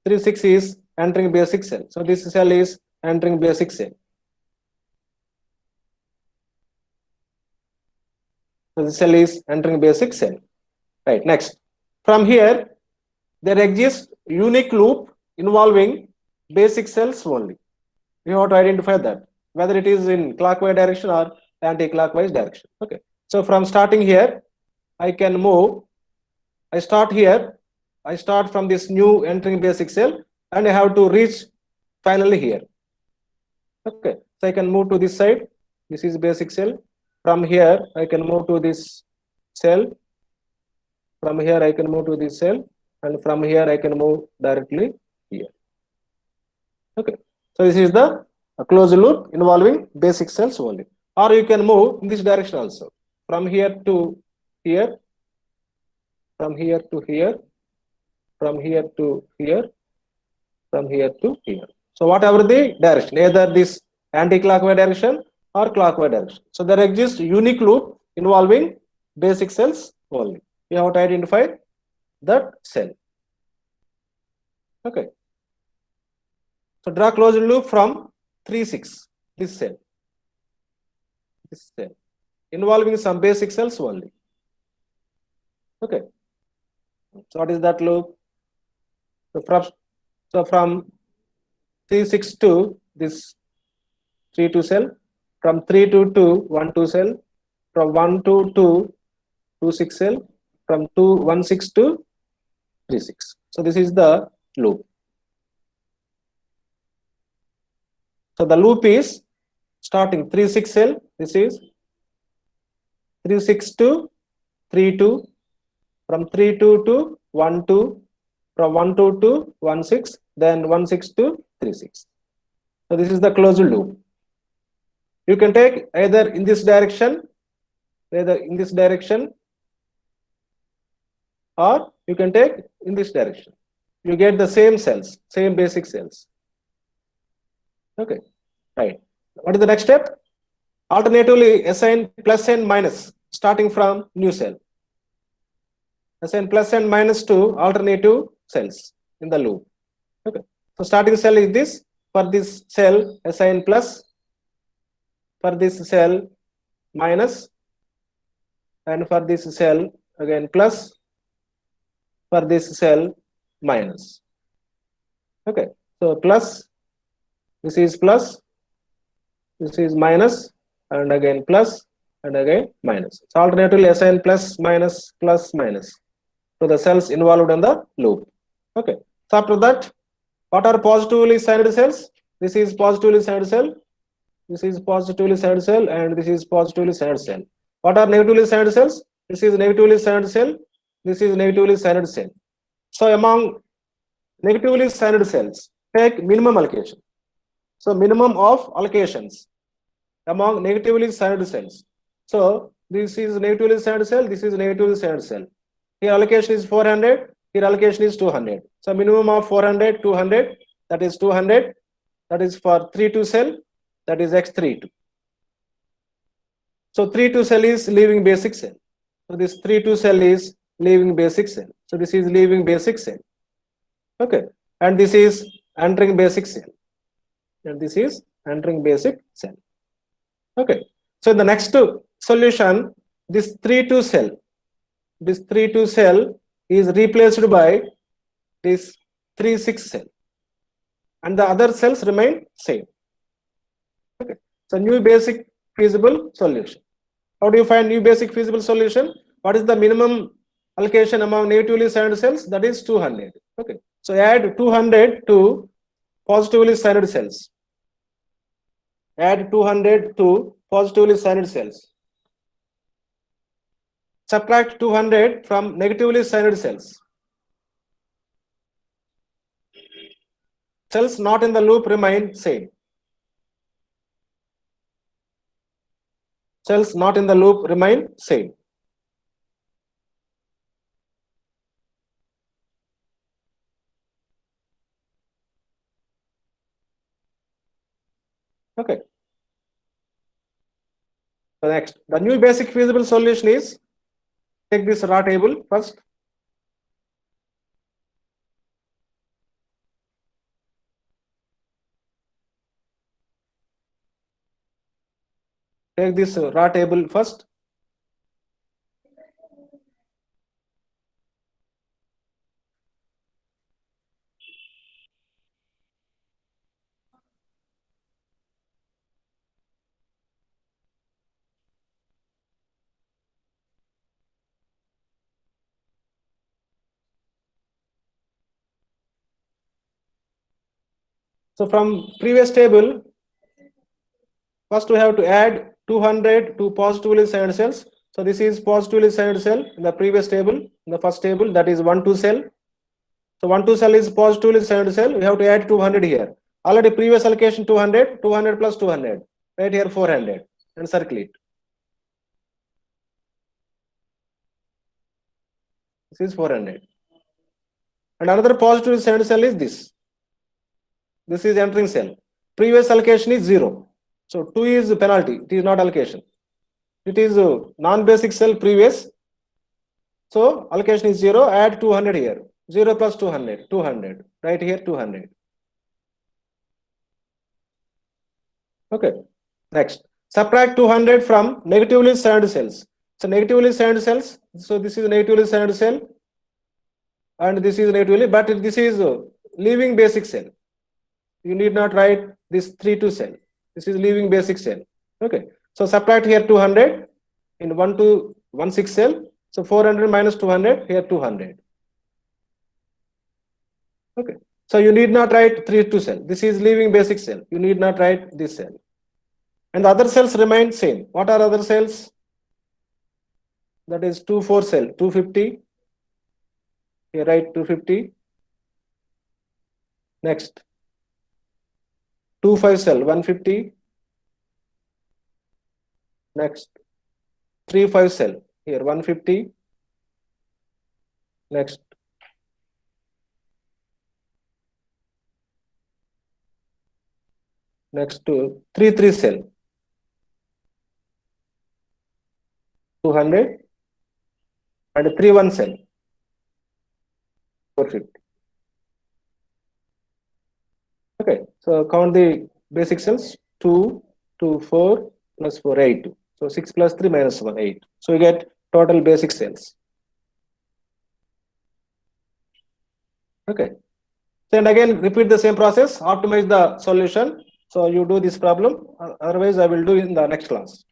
36 is entering basic cell. So this cell is entering basic cell. So this cell is entering basic cell. Right, next. From here, there exists unique loop involving basic cells only. We have to identify that, whether it is in clockwise direction or anti-clockwise direction. Okay. So from starting here, I can move. I start here. I start from this new entering basic cell, and I have to reach finally here. Okay. So I can move to this side. This is basic cell. From here, I can move to this cell. From here, I can move to this cell. And from here, I can move directly here. Okay. So this is the closed loop involving basic cells only. Or you can move in this direction also. From here to here. From here to here. From here to here. From here to here. So whatever the direction, either this anti-clockwise direction or clockwise direction. So there exists unique loop involving basic cells only. We have to identify that cell. Okay. So draw closed loop from 3, 6, this cell. This cell. Involving some basic cells only. Okay. So what is that loop? So from 3, 6 to this 3, 2 cell. From 3 to 2, 1, 2 cell. From 1 to 2, 2, 6 cell. From 2, 1, 6 to 3, 6. So this is the loop. So the loop is starting 3, 6 cell. This is 3, 6 to 3, 2. From 3, 2 to 1, 2. From 1, 2 to 1, 6. Then 1, 6 to 3, 6. So this is the closed loop. You can take either in this direction, or you can take in this direction. You get the same cells, same basic cells. Okay, right. What is the next step? Alternatively, assign plus and minus starting from new cell. Assign plus and minus to alternative cells in the loop. Okay, so starting cell is this. For this cell, assign plus. For this cell, minus. And for this cell, again plus, for this cell minus. Okay, so plus, this is plus, this is minus, and again plus, and again minus. So alternatively assign plus, minus, plus, minus to the cells involved in the loop. Okay, so after that, what are positively signed cells? This is positively signed cell, this is positively signed cell, and this is positively signed cell. What are negatively signed cells? This is negatively signed cell, this is negatively signed cell. So among negatively signed cells, take minimum allocation. So minimum of allocations among negatively signed cells. So this is negatively signed cell, this is negatively signed cell. Here allocation is 400, here allocation is 200. So minimum of 400, 200, that is 200, that is for 3-2 cell, that is X32. So 3-2 cell is leaving basic cell. So this 3-2 cell is leaving basic cell. So this is leaving basic cell. Okay, and this is entering basic cell. And this is entering basic cell. Okay, so the next solution, this 3-2 cell, this 3-2 cell is replaced by this 3-6 cell, and the other cells remain same. Okay, so new basic feasible solution. How do you find new basic feasible solution? What is the minimum allocation among negatively signed cells? That is 200. Okay, so add 200 to positively signed cells. Add 200 to positively signed cells. Subtract 200 from negatively signed cells. Cells not in the loop remain same. Cells not in the loop remain same. Okay. So next, the new basic feasible solution is, take this raw table first. Take this raw table first. So from previous table, first we have to add 200 to positively signed cells. So this is positively signed cell in the previous table, in the first table, that is 1-2 cell. So 1-2 cell is positively signed cell. We have to add 200 here. Already previous allocation 200, 200 plus 200. Right here 400 and circle it. This is 400. And another positively signed cell is this. This is entering cell. Previous allocation is 0. So 2 is penalty. It is not allocation. It is a non-basic cell previous. So allocation is 0. Add 200 here. 0 plus 200. 200. Right here 200. Okay. Next. Subtract 200 from negatively signed cells. So negatively signed cells. So this is a negatively signed cell. And this is negatively. But this is leaving basic cell. You need not write this 3-2 cell. This is leaving basic cell. Okay. So subtract here 200 in 1-2-1-6 cell. So 400 minus 200, here 200. Okay. So you need not write 3-2 cell. This is leaving basic cell. You need not write this cell. And the other cells remain same. What are other cells? That is 2-4 cell, 250. Here write 250. Next. 2-5 cell, 150. Next. 3-5 cell, here 150. Next. Next to 3-3 cell, 200. And 3-1 cell, 450. Okay, so count the basic cells. 2, 2, 4 plus 4, 8. So 6 plus 3 minus 1, 8. So you get total basic cells. Okay. So, and again, repeat the same process, optimize the solution. So you do this problem, otherwise I will do in the next class.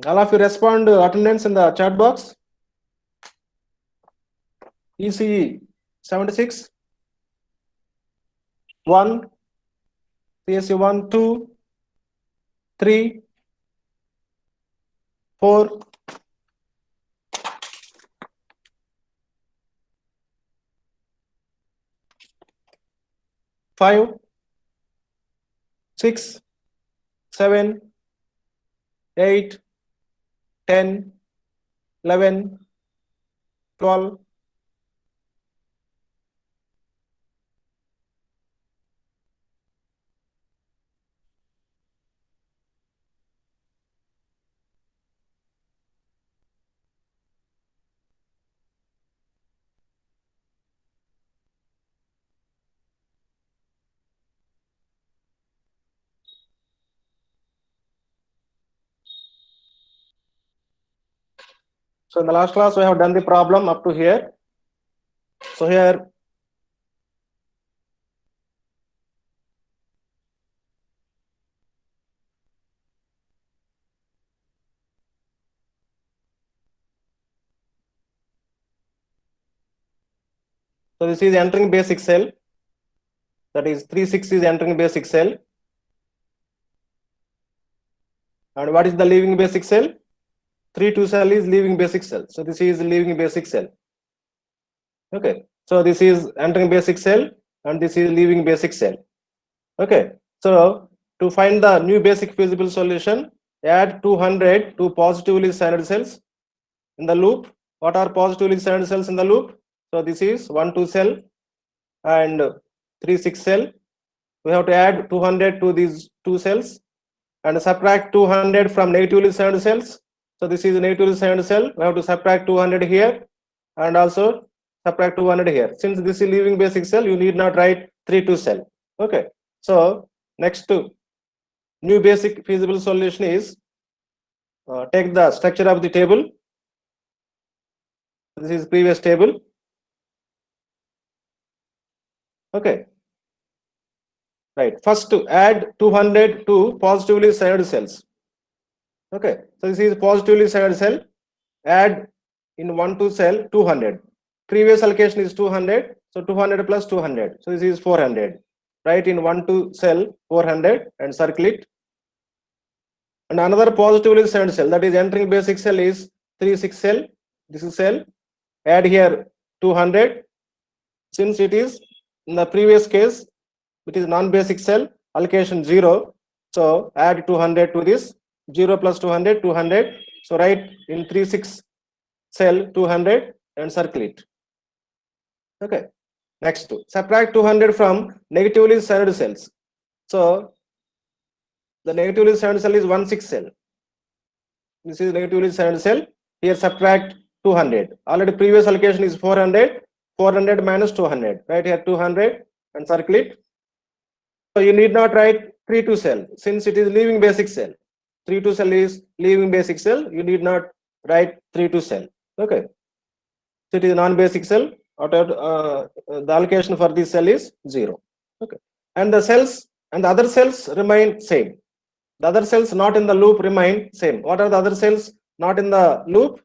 All of you respond attendance in the chat box. ECE 76, 1, CSE 1, 2, 3, 4, 5, 6, 7, 8, 10, 11, 12, So in the last class, we have done the problem up to here. So here, so this is entering basic cell. That is 3,6 is entering basic cell. And what is the leaving basic cell? 3,2 cell is leaving basic cell. So this is leaving basic cell. Okay. So this is entering basic cell and this is leaving basic cell. Okay. So to find the new basic feasible solution, add 200 to positively signed cells in the loop. What are positively signed cells in the loop? So this is 1, 2 cell and 3, 6 cell. We have to add 200 to these 2 cells and subtract 200 from negatively signed cells. So this is a negatively signed cell. We have to subtract 200 here and also subtract 200 here. Since this is leaving basic cell, you need not write 3, 2 cell. Okay. So next new basic feasible solution is take the structure of the table. This is previous table. Okay. Right. First to add 200 to positively signed cells. Okay. So this is positively signed cell. Add in 1, 2 cell 200. Previous allocation is 200. So 200 plus 200. So this is 400. Write in 1, 2 cell 400 and circle it. And another positively signed cell, that is entering basic cell, is 3, 6 cell. This is cell. Add here 200. Since it is in the previous case, it is non-basic cell, allocation 0. So add 200 to this. 0 plus 200, 200. So write in 3, 6 cell 200 and circle it. Okay. Next, subtract 200 from negatively signed cells. So the negatively signed cell is 1, 6 cell. This is negatively signed cell. Here subtract 200. Already previous allocation is 400. 400 minus 200. Right here 200 and circle it. So you need not write 3, 2 cell since it is leaving basic cell. 3, 2 cell is leaving basic cell. You need not write 3, 2 cell. Okay. So it is non-basic cell. The allocation for this cell is 0. Okay. And the cells and the other cells remain same. The other cells not in the loop remain same. What are the other cells not in the loop?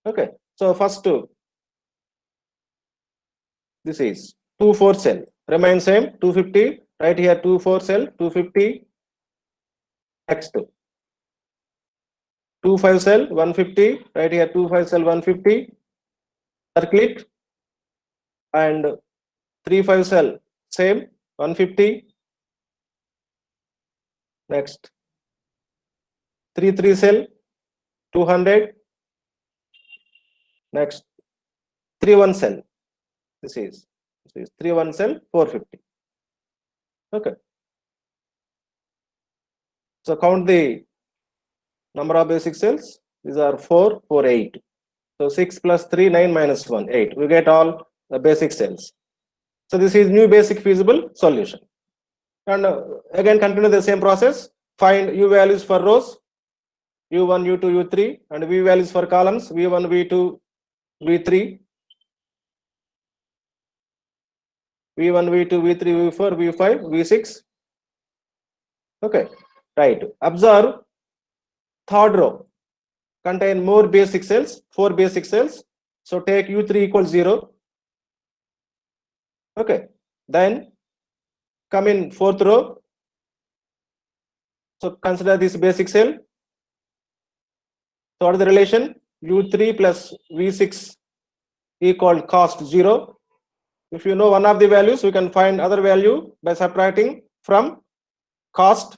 Okay. So first this is 2, 4 cell remain same 250. Right here 2, 4 cell 250. Next 2, 5 cell 150. Right here 2, 5 cell 150. Circle it. And 3, 5 cell same 150. Next 3, 3 cell 200. Next, 3-1 cell. This is 3-1 cell, 450. Okay. So count the number of basic cells. These are 4, 4, 8. So 6 plus 3, 9 minus 1, 8. We get all the basic cells. So this is new basic feasible solution. And again, continue the same process. Find U values for rows, U1, U2, U3, and V values for columns, V1, V2, V3, V1, V2, V3, V4, V5, V6. Okay, right. Observe third row contain more basic cells, 4 basic cells. So take U3 equals 0. Okay, then come in fourth row. So consider this basic cell. So what is the relation? U3 plus V6 equal cost 0. If you know one of the values, we can find other value by subtracting from cost.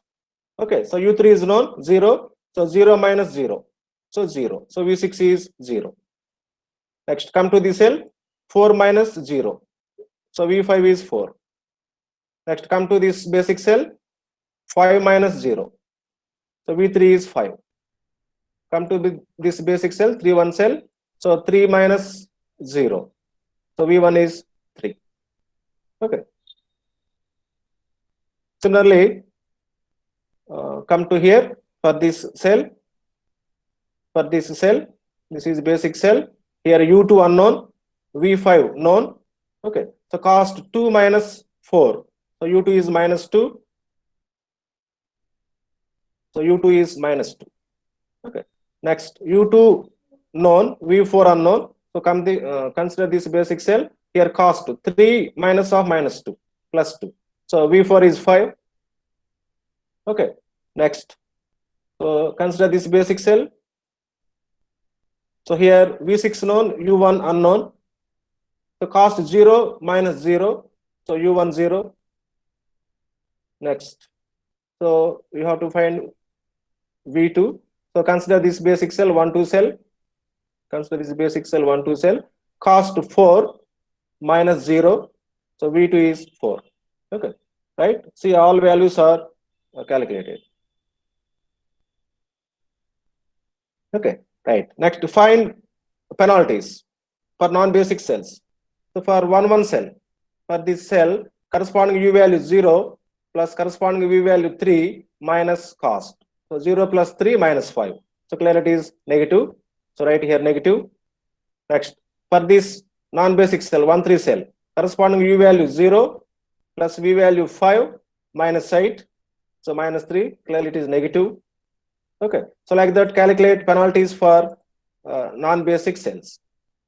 Okay, so U3 is known 0. So 0 minus 0. So 0. So V6 is 0. Next, come to the cell 4 minus 0. So V5 is 4. Next, come to this basic cell 5 minus 0. So V3 is 5. Come to this basic cell 3-1 cell. So 3 minus 0. So V1 is 3. Okay. Similarly, come to here for this cell. For this cell, this is basic cell. Here U2 unknown, V5 known. Okay. So cost 2 minus 4. So U2 is minus 2. So U2 is minus 2. Okay. Next, U2 known, V4 unknown. So consider this basic cell. Here cost 3 minus of minus 2 plus 2. So V4 is 5. Okay. Next, so consider this basic cell. So here V6 known, U1 unknown. So cost 0 minus 0. So U1 0. Next, so you have to find V2. So consider this basic cell 1-2 cell. Consider this basic cell 1-2 cell. Cost 4 minus 0. So V2 is 4. Okay, right? See, all values are calculated. Okay, right. Next, to find penalties for non-basic cells. So for 1-1 cell, for this cell, corresponding U value 0 plus corresponding V value 3 minus cost. So 0 plus 3 minus 5. So clarity is negative. So right here negative. Next, for this non-basic cell 1-3 cell, corresponding U value 0 plus V value 5 minus 8. So minus 3, clearly it is negative. Okay, so like that, calculate penalties for non-basic cells.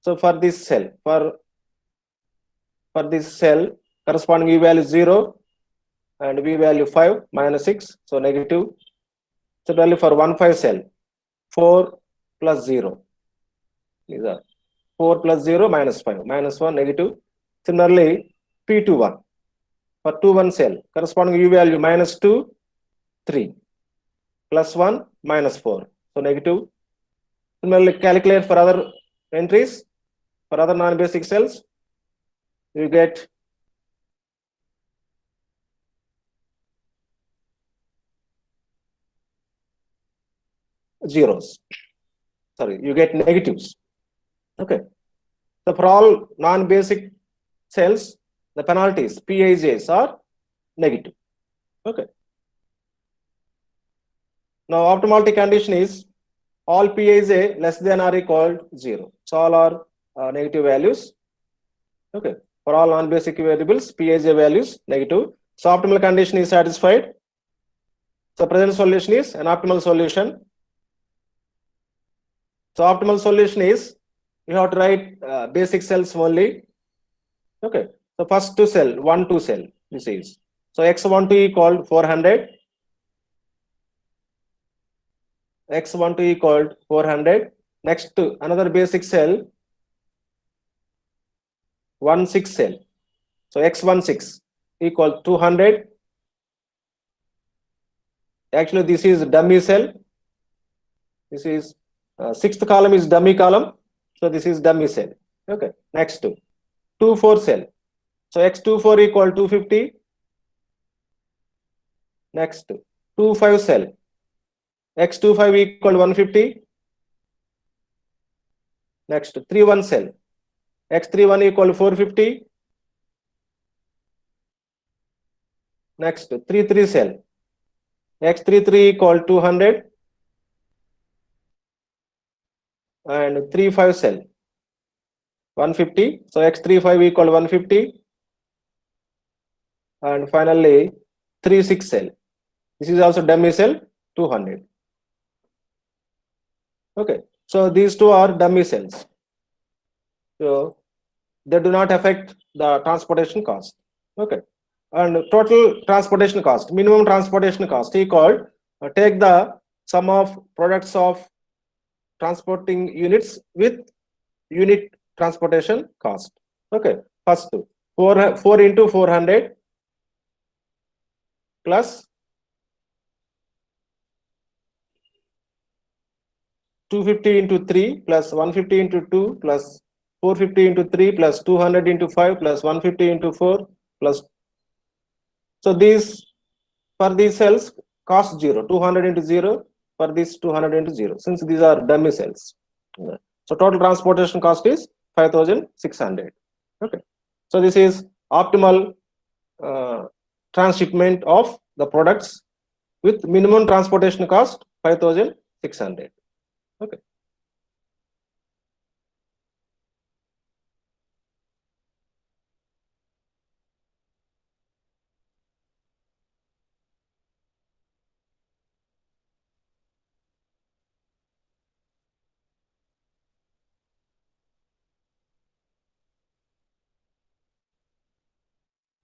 So for this cell, for this cell, corresponding V value 0 and V value 5 minus 6, so negative. Similarly for 1-5 cell, 4 plus 0. These are 4 plus 0 minus 5, minus 1 negative. Similarly, P21 for 2-1 cell, corresponding U value minus 2, 3 plus 1 minus 4, so negative. Similarly, calculate for other entries, for other non-basic cells, you get zeros. Sorry, you get negatives. Okay. So for all non-basic cells, the penalties, Pij's are negative. Okay. Now, optimality condition is all Pij less than or equal to 0. So all are negative values. Okay. For all non-basic variables, Pij values negative. So optimal condition is satisfied. So present solution is an optimal solution. So optimal solution is you have to write basic cells only. Okay. So first to cell, 1-2 cell, this is. So x12 equal 400. X12 equal 400. Next to another basic cell, 1-6 cell. So x16 equal 200. Actually, this is dummy cell. This is Sixth column is dummy column. So this is dummy cell. Okay. Next 2-4 cell. So X24 equal 250. Next 2-5 cell. X25 equal 150. Next 3-1 cell. X31 equal 450. Next 3-3 cell. X33 equal 200. And 3-5 cell 150. So X35 equal 150. And finally 3-6 cell. This is also dummy cell 200. Okay. So these two are dummy cells. So they do not affect the transportation cost. Okay. And total transportation cost, minimum transportation cost equal, take the sum of products of transporting units with unit transportation cost. Okay. First 4 into 400 plus 250 into 3 plus 150 into 2 plus 450 into 3 plus 200 into 5 plus 150 into 4 plus. So these, for these cells, cost 0, 200 into 0, for this 200 into 0, since these are dummy cells. So total transportation cost is 5,600. Okay. So this is optimal transshipment of the products with minimum transportation cost 5,600. Okay.